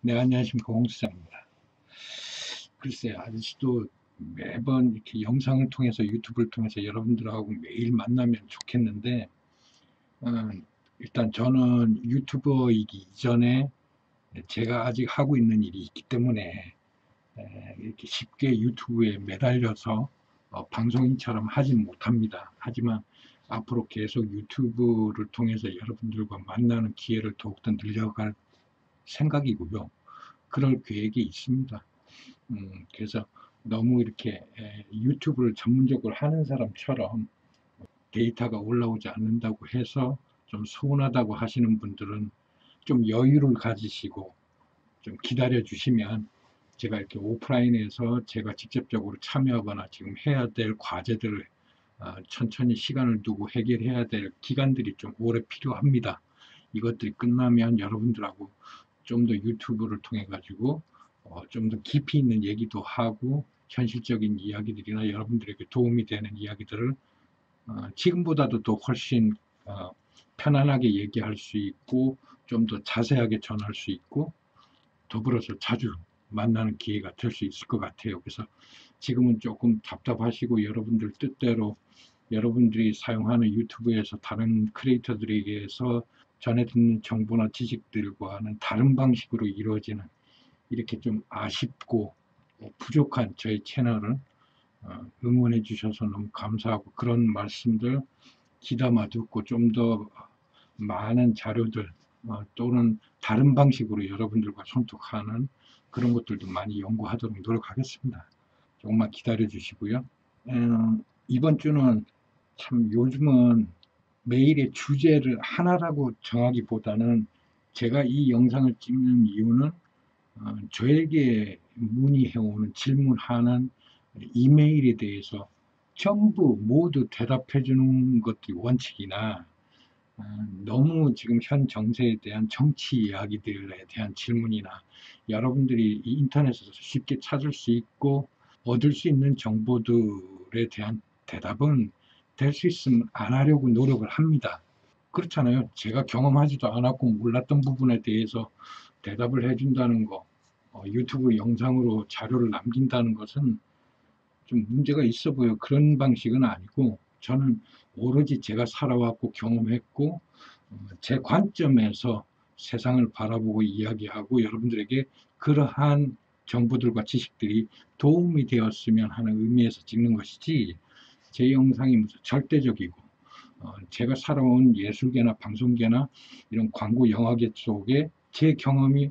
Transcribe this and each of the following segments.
네, 안녕하십니까. 홍수장입니다. 글쎄요, 아저씨도 매번 이렇게 영상을 통해서, 유튜브를 통해서 여러분들하고 매일 만나면 좋겠는데, 어, 일단 저는 유튜버이기 이전에 제가 아직 하고 있는 일이 있기 때문에 이렇게 쉽게 유튜브에 매달려서 방송인처럼 하진 못합니다. 하지만 앞으로 계속 유튜브를 통해서 여러분들과 만나는 기회를 더욱더 늘려갈 생각이고요. 그럴 계획이 있습니다. 그래서 너무 이렇게 유튜브를 전문적으로 하는 사람처럼 데이터가 올라오지 않는다고 해서 좀 서운하다고 하시는 분들은 좀 여유를 가지시고 좀 기다려 주시면 제가 이렇게 오프라인에서 제가 직접적으로 참여하거나 지금 해야 될 과제들을 천천히 시간을 두고 해결해야 될 기간들이 좀 오래 필요합니다. 이것들이 끝나면 여러분들하고 좀 더 유튜브를 통해 가지고 좀 더 깊이 있는 얘기도 하고 현실적인 이야기들이나 여러분들에게 도움이 되는 이야기들을 지금보다도 더 훨씬 어, 편안하게 얘기할 수 있고 좀 더 자세하게 전할 수 있고 더불어서 자주 만나는 기회가 될 수 있을 것 같아요. 그래서 지금은 조금 답답하시고 여러분들 뜻대로 여러분들이 사용하는 유튜브에서 다른 크리에이터들에게서 전해 듣는 정보나 지식들과는 다른 방식으로 이루어지는 이렇게 좀 아쉽고 부족한 저희 채널을 응원해 주셔서 너무 감사하고 그런 말씀들 귀담아 듣고 좀 더 많은 자료들 또는 다른 방식으로 여러분들과 소통하는 그런 것들도 많이 연구하도록 노력하겠습니다. 조금만 기다려 주시고요. 이번 주는 참 요즘은 매일의 주제를 하나라고 정하기보다는 제가 이 영상을 찍는 이유는 저에게 문의해오는 질문하는 이메일에 대해서 전부 모두 대답해 주는 것이 원칙이나 너무 지금 현 정세에 대한 정치 이야기들에 대한 질문이나 여러분들이 이 인터넷에서 쉽게 찾을 수 있고 얻을 수 있는 정보들에 대한 대답은 될 수 있으면 안 하려고 노력을 합니다. 그렇잖아요. 제가 경험하지도 않았고 몰랐던 부분에 대해서 대답을 해준다는 거, 유튜브 영상으로 자료를 남긴다는 것은 좀 문제가 있어 보여. 그런 방식은 아니고 저는 오로지 제가 살아왔고 경험했고 제 관점에서 세상을 바라보고 이야기하고 여러분들에게 그러한 정보들과 지식들이 도움이 되었으면 하는 의미에서 찍는 것이지 제 영상이 무슨 절대적이고 제가 살아온 예술계나 방송계나 이런 광고 영화계 속에 제 경험이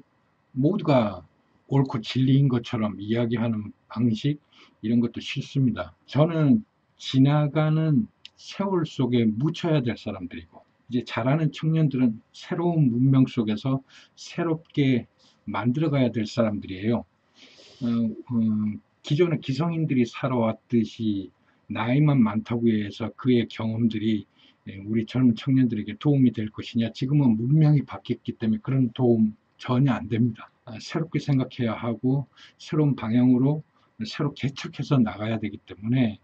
모두가 옳고 진리인 것처럼 이야기하는 방식 이런 것도 싫습니다. 저는 지나가는 세월 속에 묻혀야 될 사람들이고 이제 자라는 청년들은 새로운 문명 속에서 새롭게 만들어가야 될 사람들이에요. 기존의 기성인들이 살아왔듯이 나이만 많다고 해서 그의 경험들이 우리 젊은 청년들에게 도움이 될 것이냐? 지금은 문명이 바뀌었기 때문에 그런 도움 전혀 안 됩니다. 새롭게 생각해야 하고 새로운 방향으로 새로 개척해서 나가야 되기 때문에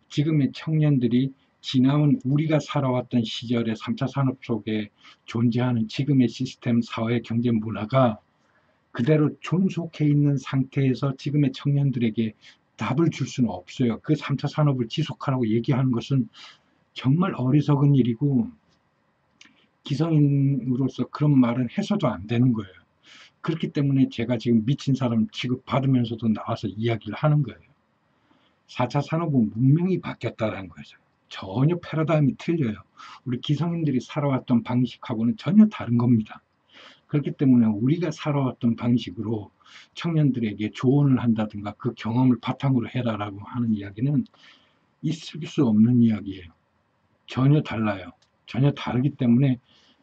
지금의 청년들이 지나온 우리가 살아왔던 시절의 3차 산업 속에 존재하는 지금의 시스템, 사회, 경제, 문화가 그대로 존속해 있는 상태에서 지금의 청년들에게 답을 줄 수는 없어요. 그 3차 산업을 지속하라고 얘기하는 것은 정말 어리석은 일이고 기성인으로서 그런 말은 해서도 안 되는 거예요. 그렇기 때문에 제가 지금 미친 사람 취급받으면서도 나와서 이야기를 하는 거예요. 4차 산업은 문명이 바뀌었다는 거죠. 전혀 패러다임이 틀려요. 우리 기성인들이 살아왔던 방식하고는 전혀 다른 겁니다. 그렇기 때문에 우리가 살아왔던 방식으로 청년들에게 조언을 한다든가 그 경험을 바탕으로 해라라고 하는 이야기는 있을 수 없는 이야기예요. 전혀 달라요. 전혀 다르기 때문에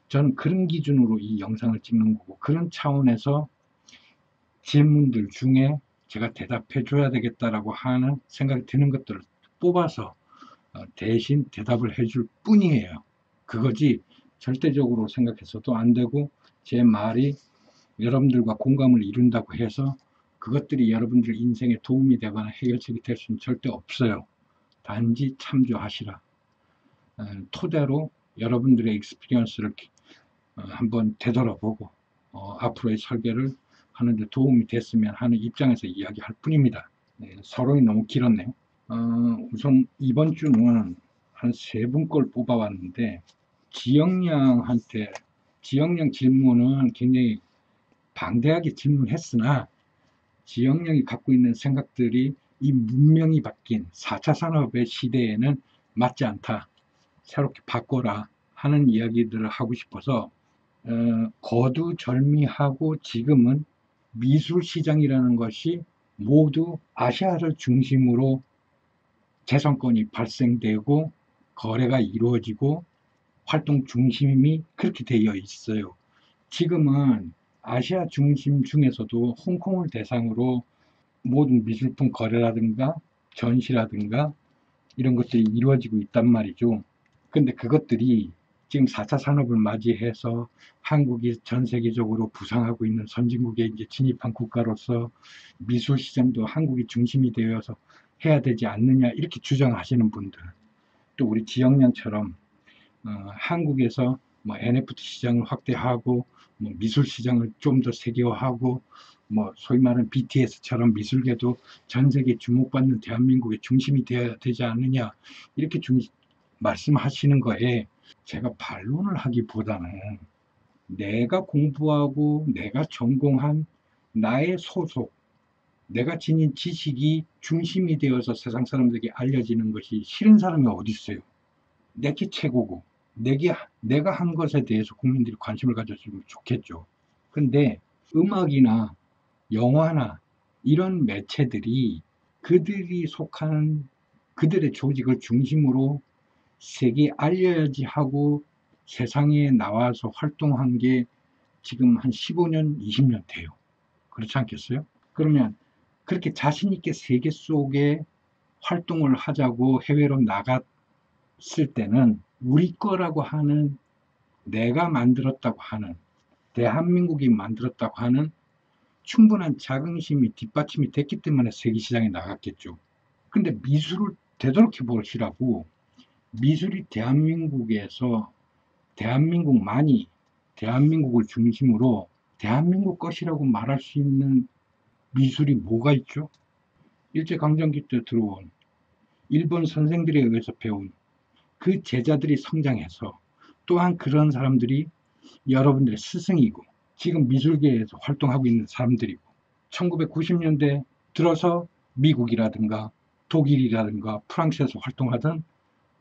저는 그런 기준으로 이 영상을 찍는 거고 그런 차원에서 질문들 중에 제가 대답해 줘야 되겠다라고 하는 생각이 드는 것들을 뽑아서 대신 대답을 해줄 뿐이에요. 그거지 절대적으로 생각해서도 안 되고 제 말이 여러분들과 공감을 이룬다고 해서 그것들이 여러분들 인생에 도움이 되거나 해결책이 될 수는 절대 없어요. 단지 참조하시라. 토대로 여러분들의 익스피리언스를 한번 되돌아보고 앞으로의 설계를 하는데 도움이 됐으면 하는 입장에서 이야기할 뿐입니다. 네, 서론이 너무 길었네요. 우선 이번 주는 한 세 분 걸 뽑아왔는데, 지역령 질문은 굉장히 방대하게 질문했으나, 지역령이 갖고 있는 생각들이 이 문명이 바뀐 4차 산업의 시대에는 맞지 않다. 새롭게 바꿔라 하는 이야기들을 하고 싶어서, 거두절미하고 지금은 미술시장이라는 것이 모두 아시아를 중심으로 재산권이 발생되고 거래가 이루어지고 활동 중심이 그렇게 되어 있어요. 지금은 아시아 중심 중에서도 홍콩을 대상으로 모든 미술품 거래라든가 전시라든가 이런 것들이 이루어지고 있단 말이죠. 근데 그것들이 지금 4차 산업을 맞이해서 한국이 전 세계적으로 부상하고 있는 선진국에 이제 진입한 국가로서 미술 시장도 한국이 중심이 되어서 해야 되지 않느냐 이렇게 주장하시는 분들, 또 우리 지역령처럼 한국에서 뭐 NFT 시장을 확대하고 뭐 미술 시장을 좀 더 세계화하고 뭐 소위 말하는 BTS처럼 미술계도 전 세계 주목받는 대한민국의 중심이 되어야 되지 않느냐 이렇게 말씀하시는 거에 제가 반론을 하기보다는 내가 공부하고 내가 전공한 나의 소속, 내가 지닌 지식이 중심이 되어서 세상 사람들에게 알려지는 것이 싫은 사람이 어디 있어요? 내게 최고고 내가 한 것에 대해서 국민들이 관심을 가져주면 좋겠죠. 근데 음악이나 영화나 이런 매체들이 그들이 속하는 그들의 조직을 중심으로 세계에 알려야지 하고 세상에 나와서 활동한 게 지금 한 15년, 20년 돼요. 그렇지 않겠어요? 그러면 그렇게 자신 있게 세계 속에 활동을 하자고 해외로 나갔을 때는 우리 거라고 하는, 내가 만들었다고 하는, 대한민국이 만들었다고 하는 충분한 자긍심이 뒷받침이 됐기 때문에 세계 시장에 나갔겠죠. 근데 미술을 되돌이켜 보시라고, 미술이 대한민국에서 대한민국만이 대한민국을 중심으로 대한민국 것이라고 말할 수 있는 미술이 뭐가 있죠? 일제강점기 때 들어온 일본 선생들에 의해서 배운 그 제자들이 성장해서 또한 그런 사람들이 여러분들의 스승이고 지금 미술계에서 활동하고 있는 사람들이고 1990년대 들어서 미국이라든가 독일이라든가 프랑스에서 활동하던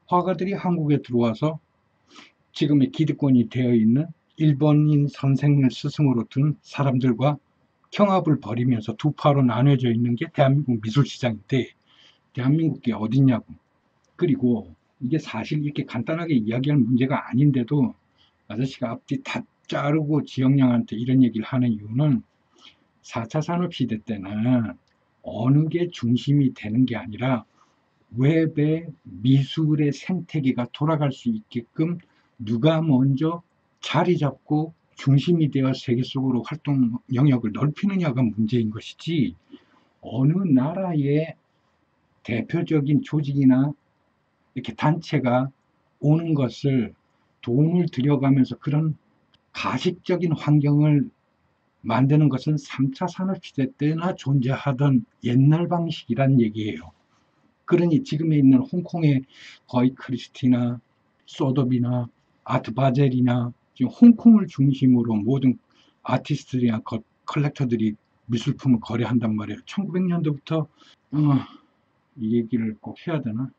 화가들이 한국에 들어와서 지금의 기득권이 되어 있는 일본인 선생을 스승으로 둔 사람들과 경합을 벌이면서 두 파로 나눠져 있는 게 대한민국 미술시장인데 대한민국이 어디냐고. 그리고 이게 사실 이렇게 간단하게 이야기할 문제가 아닌데도 아저씨가 앞뒤 다 자르고 지역령한테 이런 얘기를 하는 이유는 4차 산업시대 때는 어느 게 중심이 되는 게 아니라 웹의 미술의 생태계가 돌아갈 수 있게끔 누가 먼저 자리 잡고 중심이 되어 세계 속으로 활동 영역을 넓히느냐가 문제인 것이지, 어느 나라의 대표적인 조직이나 이렇게 단체가 오는 것을 돈을 들여가면서 그런 가식적인 환경을 만드는 것은 3차 산업시대 때나 존재하던 옛날 방식이란 얘기예요. 그러니 지금에 있는 홍콩의 거의 크리스티나, 소더비나, 아트바젤이나 지금 홍콩을 중심으로 모든 아티스트들이나 컬렉터들이 미술품을 거래한단 말이에요. 1900년도부터 이 얘기를 꼭 해야 되나?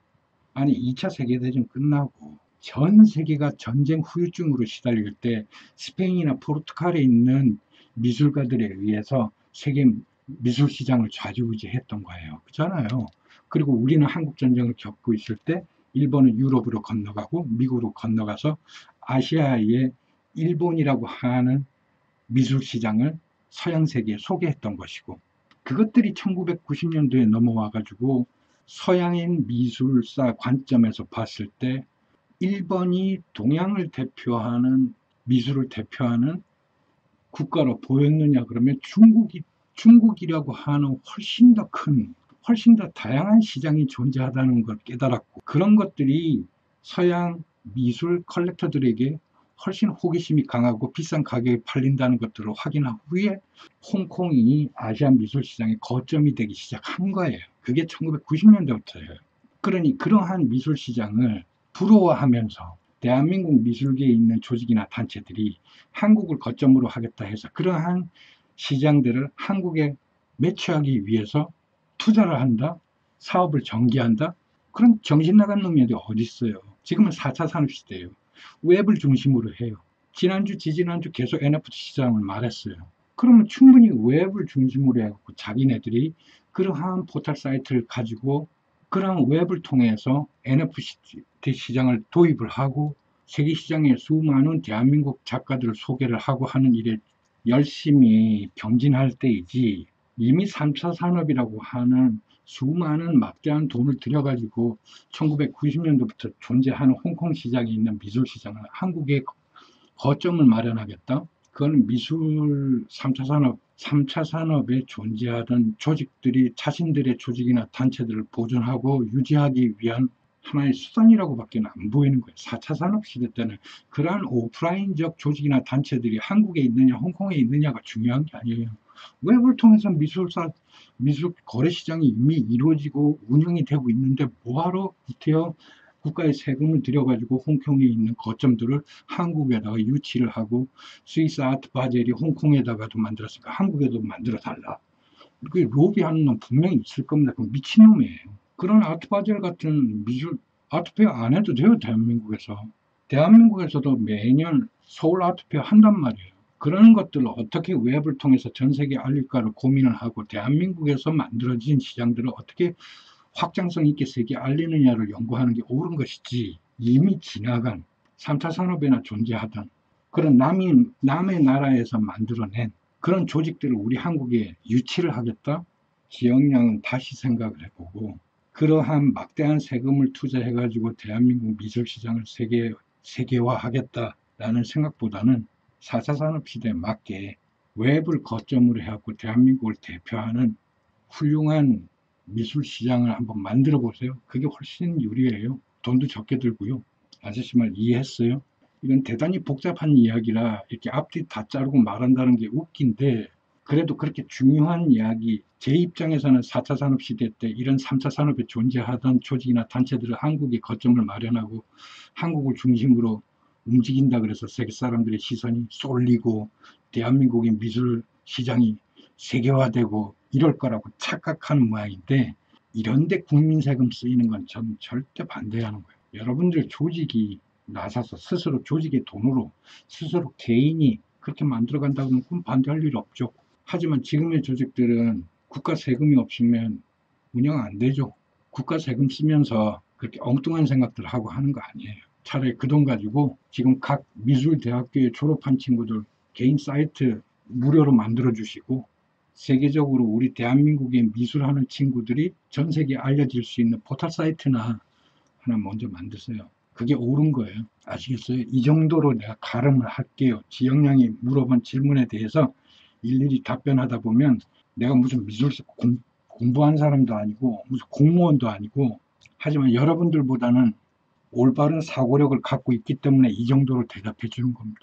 아니 2차 세계대전 끝나고 전 세계가 전쟁 후유증으로 시달릴 때 스페인이나 포르투갈에 있는 미술가들에 의해서 세계 미술 시장을 좌지우지했던 거예요. 그렇잖아요. 그리고 우리는 한국 전쟁을 겪고 있을 때 일본은 유럽으로 건너가고 미국으로 건너가서 아시아의 일본이라고 하는 미술 시장을 서양 세계에 소개했던 것이고, 그것들이 1990년도에 넘어와 가지고 서양인 미술사 관점에서 봤을 때 일본이 동양을 대표하는 미술을 대표하는 국가로 보였느냐 그러면 중국이라고 하는 훨씬 더 큰, 훨씬 더 다양한 시장이 존재하다는 걸 깨달았고, 그런 것들이 서양 미술 컬렉터들에게 훨씬 호기심이 강하고 비싼 가격에 팔린다는 것들을 확인한 후에 홍콩이 아시아 미술 시장의 거점이 되기 시작한 거예요. 그게 1990년대부터예요. 그러니 그러한 미술 시장을 부러워하면서 대한민국 미술계에 있는 조직이나 단체들이 한국을 거점으로 하겠다 해서 그러한 시장들을 한국에 매치하기 위해서 투자를 한다, 사업을 전개한다. 그런 정신 나간 놈이 어디 있어요. 지금은 4차 산업시대예요. 웹을 중심으로 해요. 지난주, 지지난주 계속 NFT 시장을 말했어요. 그러면 충분히 웹을 중심으로 해갖고 자기네들이 그러한 포털 사이트를 가지고 그러한 웹을 통해서 NFT 시장을 도입을 하고 세계 시장에 수많은 대한민국 작가들을 소개를 하고 하는 일에 열심히 경진할 때이지, 이미 3차 산업이라고 하는 수많은 막대한 돈을 들여가지고 1990년도부터 존재하는 홍콩 시장에 있는 미술 시장을 한국에 거점을 마련하겠다. 그건 미술 3차 산업에 존재하던 조직들이 자신들의 조직이나 단체들을 보존하고 유지하기 위한 하나의 수단이라고밖에 안 보이는 거예요. 4차 산업 시대 때는 그러한 오프라인적 조직이나 단체들이 한국에 있느냐 홍콩에 있느냐가 중요한 게 아니에요. 웹을 통해서 미술 거래 시장이 이미 이루어지고 운영이 되고 있는데 뭐하러 구태여 국가의 세금을 들여가지고 홍콩에 있는 거점들을 한국에다가 유치를 하고 스위스 아트 바젤이 홍콩에다가도 만들었으니까 한국에도 만들어 달라. 그 로비하는 놈 분명히 있을 겁니다. 그건 미친놈이에요. 그런 아트 바젤 같은 미술 아트페어 안 해도 돼요. 대한민국에서도 매년 서울 아트페어 한단 말이에요. 그런 것들을 어떻게 웹을 통해서 전 세계에 알릴까를 고민을 하고 대한민국에서 만들어진 시장들을 어떻게 확장성 있게 세계에 알리느냐를 연구하는 게 옳은 것이지, 이미 지나간 3차 산업에나 존재하던 그런 남의 나라에서 만들어낸 그런 조직들을 우리 한국에 유치를 하겠다? 지역량은 다시 생각을 해보고 그러한 막대한 세금을 투자해가지고 대한민국 미술시장을 세계화하겠다라는 생각보다는 4차 산업시대에 맞게 웹을 거점으로 해갖고 대한민국을 대표하는 훌륭한 미술 시장을 한번 만들어 보세요. 그게 훨씬 유리해요. 돈도 적게 들고요. 아저씨 말 이해했어요? 이건 대단히 복잡한 이야기라 이렇게 앞뒤 다 자르고 말한다는 게 웃긴데, 그래도 그렇게 중요한 이야기, 제 입장에서는 4차 산업시대 때 이런 3차 산업에 존재하던 조직이나 단체들을 한국에 거점을 마련하고 한국을 중심으로 움직인다 그래서 세계 사람들의 시선이 쏠리고 대한민국의 미술 시장이 세계화되고 이럴 거라고 착각하는 모양인데, 이런데 국민 세금 쓰이는 건 저는 절대 반대하는 거예요. 여러분들 조직이 나서서 스스로 조직의 돈으로 스스로 개인이 그렇게 만들어 간다고 하면 그건 반대할 일 없죠. 하지만 지금의 조직들은 국가 세금이 없으면 운영 안 되죠. 국가 세금 쓰면서 그렇게 엉뚱한 생각들 하고 하는 거 아니에요. 차라리 그 돈 가지고 지금 각 미술대학교에 졸업한 친구들 개인 사이트 무료로 만들어 주시고, 세계적으로 우리 대한민국의 미술하는 친구들이 전 세계에 알려질 수 있는 포털 사이트나 하나 먼저 만드세요. 그게 옳은 거예요. 아시겠어요? 이 정도로 내가 가름을 할게요. 지영양이 물어본 질문에 대해서 일일이 답변하다 보면 내가 무슨 미술사 공부한 사람도 아니고 무슨 공무원도 아니고, 하지만 여러분들보다는 올바른 사고력을 갖고 있기 때문에 이 정도로 대답해 주는 겁니다.